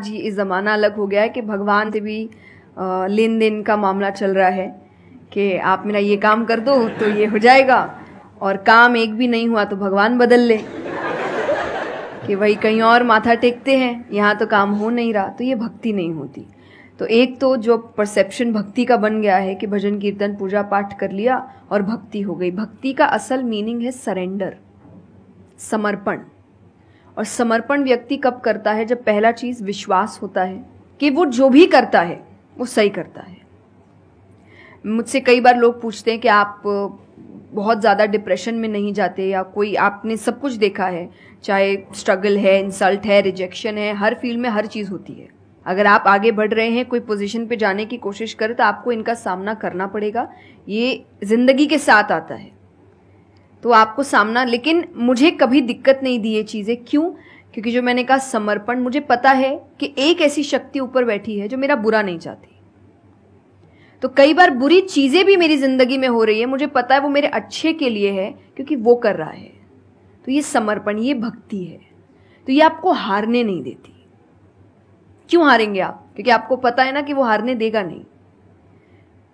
जी इस ज़माना अलग हो गया है कि भगवान से भी लेन देन का मामला चल रहा है कि आप मेरा ये काम कर दो तो ये हो जाएगा, और काम एक भी नहीं हुआ तो भगवान बदल ले कि वही कहीं और माथा टेकते हैं, यहाँ तो काम हो नहीं रहा। तो ये भक्ति नहीं होती। तो एक तो जो परसेप्शन भक्ति का बन गया है कि भजन कीर्तन पूजा पाठ कर लिया और भक्ति हो गई। भक्ति का असल मीनिंग है सरेंडर, समर्पण। और समर्पण व्यक्ति कब करता है? जब पहला चीज विश्वास होता है कि वो जो भी करता है वो सही करता है। मुझसे कई बार लोग पूछते हैं कि आप बहुत ज़्यादा डिप्रेशन में नहीं जाते, या कोई आपने सब कुछ देखा है, चाहे स्ट्रगल है, इंसल्ट है, रिजेक्शन है, हर फील्ड में हर चीज़ होती है। अगर आप आगे बढ़ रहे हैं, कोई पोजीशन पे जाने की कोशिश करें तो आपको इनका सामना करना पड़ेगा। ये जिंदगी के साथ आता है तो आपको सामना, लेकिन मुझे कभी दिक्कत नहीं दी ये चीज़ें। क्यों? क्योंकि जो मैंने कहा समर्पण, मुझे पता है कि एक ऐसी शक्ति ऊपर बैठी है जो मेरा बुरा नहीं चाहती। तो कई बार बुरी चीज़ें भी मेरी जिंदगी में हो रही है, मुझे पता है वो मेरे अच्छे के लिए है क्योंकि वो कर रहा है। तो ये समर्पण, ये भक्ति है। तो ये आपको हारने नहीं देती। क्यों हारेंगे आप? क्योंकि आपको पता है ना कि वो हारने देगा नहीं।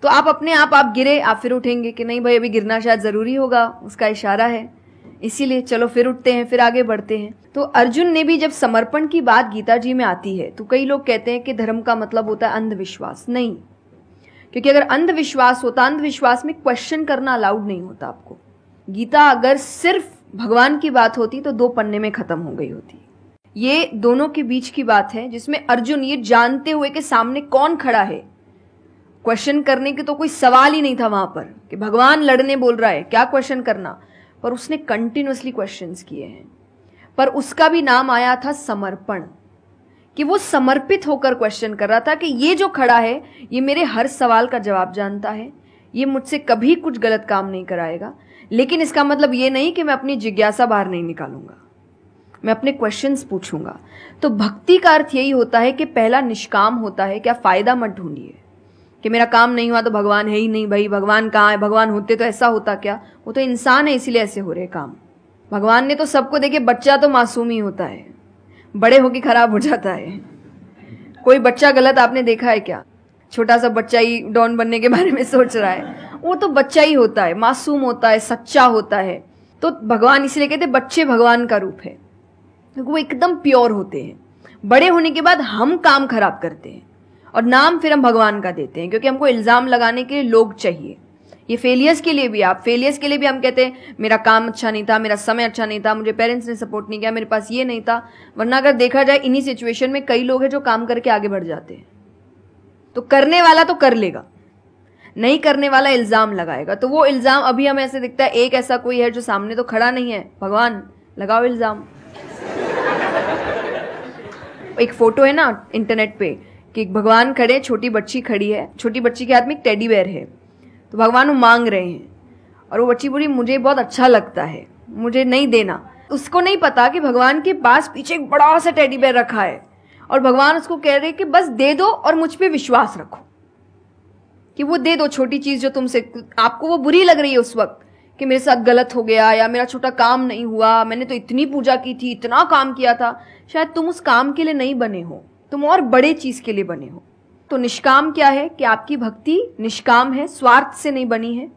तो आप अपने आप गिरे, आप फिर उठेंगे कि नहीं भाई अभी गिरना शायद जरूरी होगा, उसका इशारा है, इसीलिए चलो फिर उठते हैं, फिर आगे बढ़ते हैं। तो अर्जुन ने भी जब समर्पण की बात गीता जी में आती है तो कई लोग कहते हैं कि धर्म का मतलब होता है अंधविश्वास। नहीं, क्योंकि अगर अंधविश्वास होता, अंधविश्वास में क्वेश्चन करना अलाउड नहीं होता आपको। गीता अगर सिर्फ भगवान की बात होती तो 2 पन्ने में खत्म हो गई होती। ये दोनों के बीच की बात है जिसमें अर्जुन ये जानते हुए कि सामने कौन खड़ा है, क्वेश्चन करने के तो कोई सवाल ही नहीं था वहां पर कि भगवान लड़ने बोल रहा है, क्या क्वेश्चन करना, पर उसने कंटिन्यूअसली क्वेश्चंस किए हैं। पर उसका भी नाम आया था समर्पण, कि वो समर्पित होकर क्वेश्चन कर रहा था कि ये जो खड़ा है ये मेरे हर सवाल का जवाब जानता है, ये मुझसे कभी कुछ गलत काम नहीं कराएगा। लेकिन इसका मतलब ये नहीं कि मैं अपनी जिज्ञासा बाहर नहीं निकालूंगा, मैं अपने क्वेश्चंस पूछूंगा। तो भक्ति का अर्थ यही होता है कि पहला निष्काम होता है। क्या फायदा मत ढूंढिए कि मेरा काम नहीं हुआ तो भगवान है ही नहीं। भाई भगवान कहाँ है? भगवान होते तो ऐसा होता क्या? वो तो इंसान है इसीलिए ऐसे हो रहे काम। भगवान ने तो सबको देखे, बच्चा तो मासूम ही होता है, बड़े होके खराब हो जाता है। कोई बच्चा गलत आपने देखा है क्या? छोटा सा बच्चा ही डॉन बनने के बारे में सोच रहा है, वो तो बच्चा ही होता है, मासूम होता है, सच्चा होता है। तो भगवान इसलिए कहते बच्चे भगवान का रूप है, क्योंकि वो एकदम प्योर होते हैं। बड़े होने के बाद हम काम खराब करते हैं और नाम फिर हम भगवान का देते हैं, क्योंकि हमको इल्जाम लगाने के लिए लोग चाहिए। ये फेलियर्स के लिए भी, आप फेलियर्स के लिए भी हम कहते हैं मेरा काम अच्छा नहीं था, मेरा समय अच्छा नहीं था, मुझे पेरेंट्स ने सपोर्ट नहीं किया, मेरे पास ये नहीं था। वरना अगर देखा जाए इन्हीं सिचुएशन में कई लोग हैं जो काम करके आगे बढ़ जाते हैं। तो करने वाला तो कर लेगा, नहीं करने वाला इल्जाम लगाएगा। तो वो इल्जाम अभी हमें ऐसे दिखता है एक ऐसा कोई है जो सामने तो खड़ा नहीं है, भगवान लगाओ इल्जाम। एक फोटो है ना इंटरनेट पे कि भगवान खड़े, छोटी बच्ची खड़ी है, छोटी बच्ची के हाथ में एक टेडी बेयर है, तो भगवान वो मांग रहे हैं और वो बच्ची बोली मुझे बहुत अच्छा लगता है, मुझे नहीं देना। उसको नहीं पता कि भगवान के पास पीछे एक बड़ा सा टेडी बेयर रखा है और भगवान उसको कह रहे कि बस दे दो और मुझ पे विश्वास रखो कि वो दे दो। छोटी चीज जो तुमसे, आपको वो बुरी लग रही है उस वक्त कि मेरे साथ गलत हो गया या मेरा छोटा काम नहीं हुआ, मैंने तो इतनी पूजा की थी, इतना काम किया था, शायद तुम उस काम के लिए नहीं बने हो, तुम और बड़े चीज के लिए बने हो। तो निष्काम क्या है कि आपकी भक्ति निष्काम है, स्वार्थ से नहीं बनी है,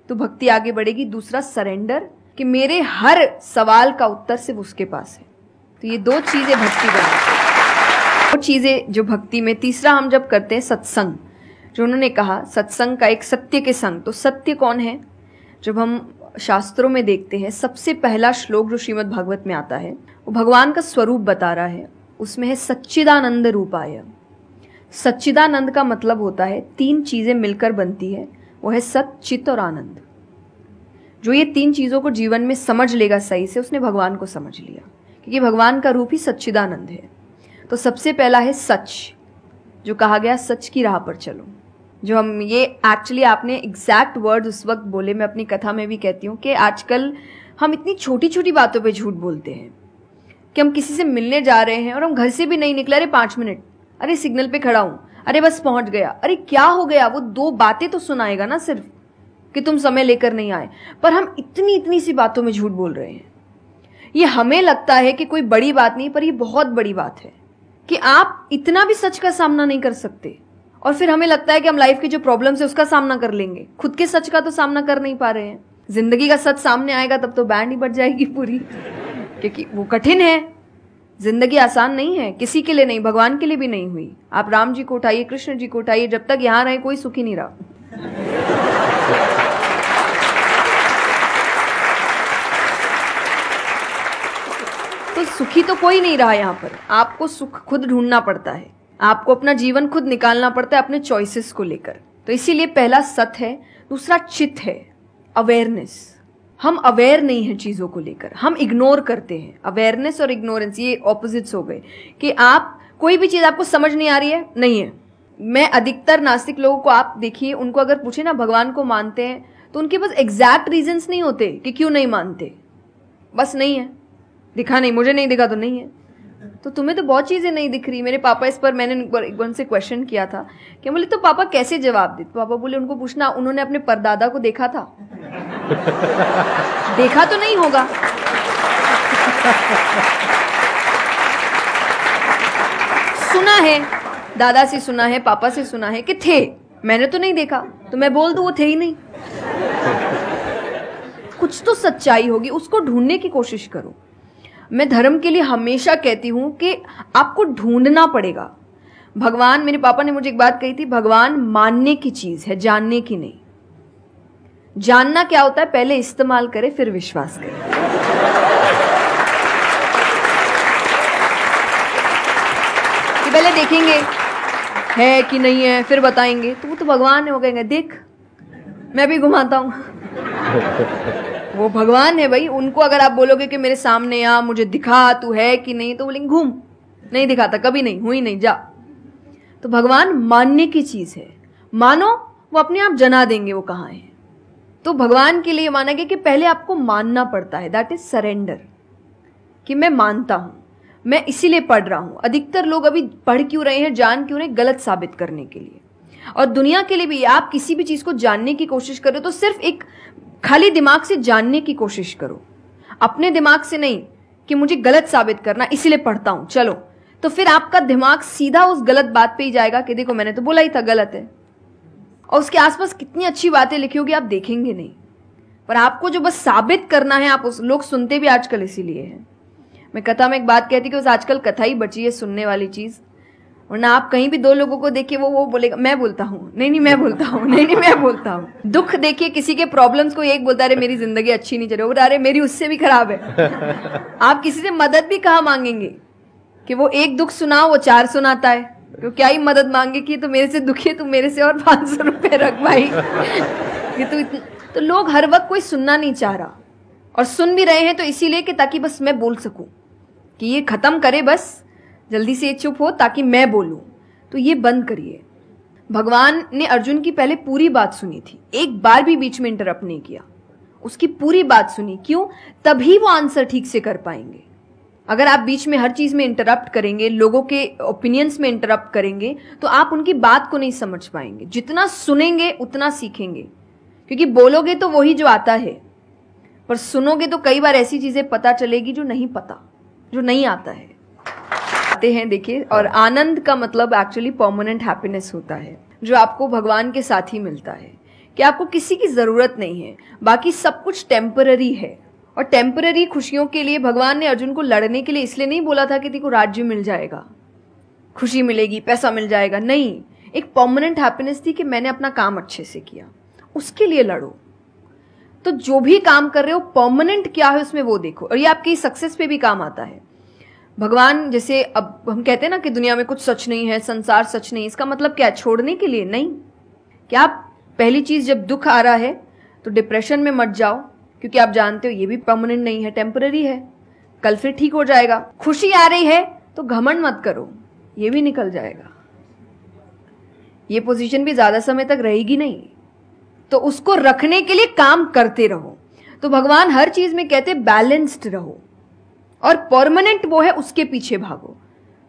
तो भक्ति आगे बढ़ेगी। दूसरा सरेंडर, कि मेरे हर सवाल का उत्तर सिर्फ उसके पास है। तो ये 2 चीजें भक्ति बनाती, 2 चीजें जो भक्ति में। तीसरा हम जब करते हैं सत्संग, जो उन्होंने कहा सत्संग का एक सत्य के संग। तो सत्य कौन है? जब हम शास्त्रों में देखते हैं सबसे पहला श्लोक जो श्रीमद् भागवत में आता है वो भगवान का स्वरूप बता रहा है। उसमें है सच्चिदानंद रूपाय। सच्चिदानंद का मतलब होता है 3 चीजें मिलकर बनती है, वो है सत, चित और आनंद। जो ये 3 चीजों को जीवन में समझ लेगा सही से, उसने भगवान को समझ लिया, क्योंकि भगवान का रूप ही सच्चिदानंद है। तो सबसे पहला है सच, जो कहा गया सच की राह पर चलो। जो हम ये एक्चुअली आपने एग्जैक्ट वर्ड उस वक्त बोले, मैं अपनी कथा में भी कहती हूँ कि आजकल हम इतनी छोटी छोटी बातों पे झूठ बोलते हैं कि हम किसी से मिलने जा रहे हैं और हम घर से भी नहीं निकले, अरे 5 मिनट, अरे सिग्नल पे खड़ा हूँ, अरे बस पहुंच गया, अरे क्या हो गया। वो 2 बातें तो सुनाएगा ना सिर्फ कि तुम समय लेकर नहीं आए, पर हम इतनी इतनी सी बातों में झूठ बोल रहे हैं। ये हमें लगता है कि कोई बड़ी बात नहीं, पर ये बहुत बड़ी बात है। कि आप इतना भी सच का सामना नहीं कर सकते, और फिर हमें लगता है कि हम लाइफ की जो प्रॉब्लम्स है उसका सामना कर लेंगे, खुद के सच का तो सामना कर नहीं पा रहे हैं। जिंदगी का सच सामने आएगा तब तो बैंड ही बज जाएगी पूरी, क्योंकि वो कठिन है। जिंदगी आसान नहीं है, किसी के लिए नहीं, भगवान के लिए भी नहीं हुई। आप राम जी को उठाइए, कृष्ण जी को उठाइए, जब तक यहां रहे कोई सुखी नहीं रहा। तो सुखी तो कोई नहीं रहा यहां पर। आपको सुख खुद ढूंढना पड़ता है, आपको अपना जीवन खुद निकालना पड़ता है अपने चॉइसेस को लेकर। तो इसीलिए पहला सत है, दूसरा चित है, अवेयरनेस। हम अवेयर नहीं है चीजों को लेकर, हम इग्नोर करते हैं। अवेयरनेस और इग्नोरेंस ये ऑपोजिट्स हो गए कि आप कोई भी चीज आपको समझ नहीं आ रही है, नहीं है। मैं अधिकतर नास्तिक लोगों को आप देखिए, उनको अगर पूछे ना भगवान को मानते हैं, तो उनके पास एग्जैक्ट रीजंस नहीं होते कि क्यों नहीं मानते। बस नहीं है, दिखा नहीं, मुझे नहीं दिखा तो नहीं है। तो तुम्हें तो बहुत चीजें नहीं दिख रही। मेरे पापा इस पर मैंने उनसे क्वेश्चन किया था कि बोले तो पापा कैसे जवाब दे। तो पापा बोले उनको पूछना उन्होंने अपने परदादा को देखा था। देखा तो नहीं होगा। सुना है, दादा से सुना है, पापा से सुना है कि थे, मैंने तो नहीं देखा, तो मैं बोल दूं वो थे ही नहीं। कुछ तो सच्चाई होगी, उसको ढूंढने की कोशिश करो। मैं धर्म के लिए हमेशा कहती हूं कि आपको ढूंढना पड़ेगा। भगवान, मेरे पापा ने मुझे एक बात कही थी, भगवान मानने की चीज है, जानने की नहीं। जानना क्या होता है, पहले इस्तेमाल करे फिर विश्वास करे। कि पहले देखेंगे है कि नहीं है, फिर बताएंगे। तो वो तो भगवान है, वो कहेंगे देख मैं भी घुमाता हूं। वो भगवान है भाई। उनको अगर आप बोलोगे कि मेरे सामने आ, मुझे दिखा तू है कि नहीं, तो बोलेंगे घूम, नहीं दिखाता, कभी नहीं हुई, नहीं जा। तो भगवान मानने की चीज है, मानो वो अपने आप जना देंगे वो कहां है। तो भगवान के लिए माना गया कि पहले आपको मानना पड़ता है, दैट इज सरेंडर, कि मैं मानता हूं, मैं इसीलिए पढ़ रहा हूं। अधिकतर लोग अभी पढ़ क्यों रहे हैं, जान क्यों रहे, गलत साबित करने के लिए। और दुनिया के लिए भी, आप किसी भी चीज को जानने की कोशिश करो तो सिर्फ एक खाली दिमाग से जानने की कोशिश करो, अपने दिमाग से नहीं कि मुझे गलत साबित करना इसीलिए पढ़ता हूं चलो। तो फिर आपका दिमाग सीधा उस गलत बात पे ही जाएगा कि देखो मैंने तो बोला ही था गलत है। और उसके आसपास कितनी अच्छी बातें लिखी होगी आप देखेंगे नहीं, पर आपको जो बस साबित करना है, आप उस लोग सुनते भी आजकल इसीलिए हैं। मैं कथा में एक बात कहती कि उस आजकल कथा ही बची है सुनने वाली चीज, वरना आप कहीं भी दो लोगों को देखिए वो बोलेगा मैं बोलता हूँ, नहीं मैं बोलता हूँ, नहीं मैं बोलता हूँ। दुख देखिए किसी के, प्रॉब्लम्स को एक बोलता है मेरी जिंदगी अच्छी नहीं चल रही, अरे मेरी उससे भी खराब है। आप किसी से मदद भी कहाँ मांगेंगे कि वो एक दुख सुनाओ वो 4 सुनाता है, तो क्या ही मदद मांगे कि तो मेरे से दुखी है, तू मेरे से और 500 रुपए रख भाई। ये तो लोग हर वक्त कोई सुनना नहीं चाह रहा, और सुन भी रहे हैं तो इसीलिए कि ताकि बस मैं बोल सकूं, कि ये खत्म करे बस जल्दी से, ये चुप हो ताकि मैं बोलूं। तो ये बंद करिए। भगवान ने अर्जुन की पहले पूरी बात सुनी थी, एक बार भी बीच में इंटरप्ट नहीं किया, उसकी पूरी बात सुनी। क्यों? तभी वो आंसर ठीक से कर पाएंगे। अगर आप बीच में हर चीज में इंटरप्ट करेंगे, लोगों के ओपिनियंस में इंटरप्ट करेंगे, तो आप उनकी बात को नहीं समझ पाएंगे। जितना सुनेंगे उतना सीखेंगे, क्योंकि बोलोगे तो वही जो आता है, पर सुनोगे तो कई बार ऐसी चीजें पता चलेगी जो नहीं पता, जो नहीं आता है। आते हैं देखिए, और आनंद का मतलब एक्चुअली परमानेंट हैप्पीनेस होता है, जो आपको भगवान के साथ ही मिलता है, कि आपको किसी की जरूरत नहीं है, बाकी सब कुछ टेम्पररी है। और टेम्पररी खुशियों के लिए भगवान ने अर्जुन को लड़ने के लिए इसलिए नहीं बोला था कि तेरे को राज्य मिल जाएगा, खुशी मिलेगी, पैसा मिल जाएगा, नहीं। एक परमानेंट हैप्पीनेस थी कि मैंने अपना काम अच्छे से किया, उसके लिए लड़ो। तो जो भी काम कर रहे हो परमानेंट क्या है उसमें वो देखो, और ये आपकी सक्सेस पे भी काम आता है। भगवान जैसे अब हम कहते हैं ना कि दुनिया में कुछ सच नहीं है, संसार सच नहीं, इसका मतलब क्या? छोड़ने के लिए नहीं। क्या आप पहली चीज, जब दुख आ रहा है तो डिप्रेशन में मत जाओ, क्योंकि आप जानते हो ये भी परमानेंट नहीं है, टेम्पररी है, कल फिर ठीक हो जाएगा। खुशी आ रही है तो घमंड मत करो, ये भी निकल जाएगा, ये पोजीशन भी ज्यादा समय तक रहेगी नहीं, तो उसको रखने के लिए काम करते रहो। तो भगवान हर चीज में कहते बैलेंस्ड रहो, और परमानेंट वो है उसके पीछे भागो।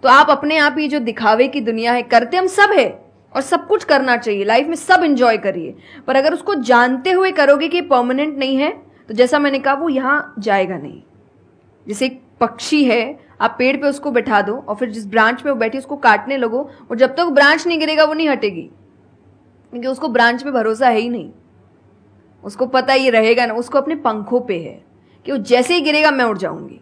तो आप अपने आप ही जो दिखावे की दुनिया है, करते हम सब है और सब कुछ करना चाहिए लाइफ में, सब एंजॉय करिए, पर अगर उसको जानते हुए करोगे कि परमानेंट नहीं है, तो जैसा मैंने कहा वो यहां जाएगा नहीं। जैसे एक पक्षी है, आप पेड़ पे उसको बैठा दो और फिर जिस ब्रांच पे वो बैठी उसको काटने लगो, और जब तक ब्रांच नहीं गिरेगा वो नहीं हटेगी, क्योंकि उसको ब्रांच पे भरोसा है ही नहीं। उसको पता ये रहेगा ना, उसको अपने पंखों पे है कि वो जैसे ही गिरेगा मैं उड़ जाऊंगी।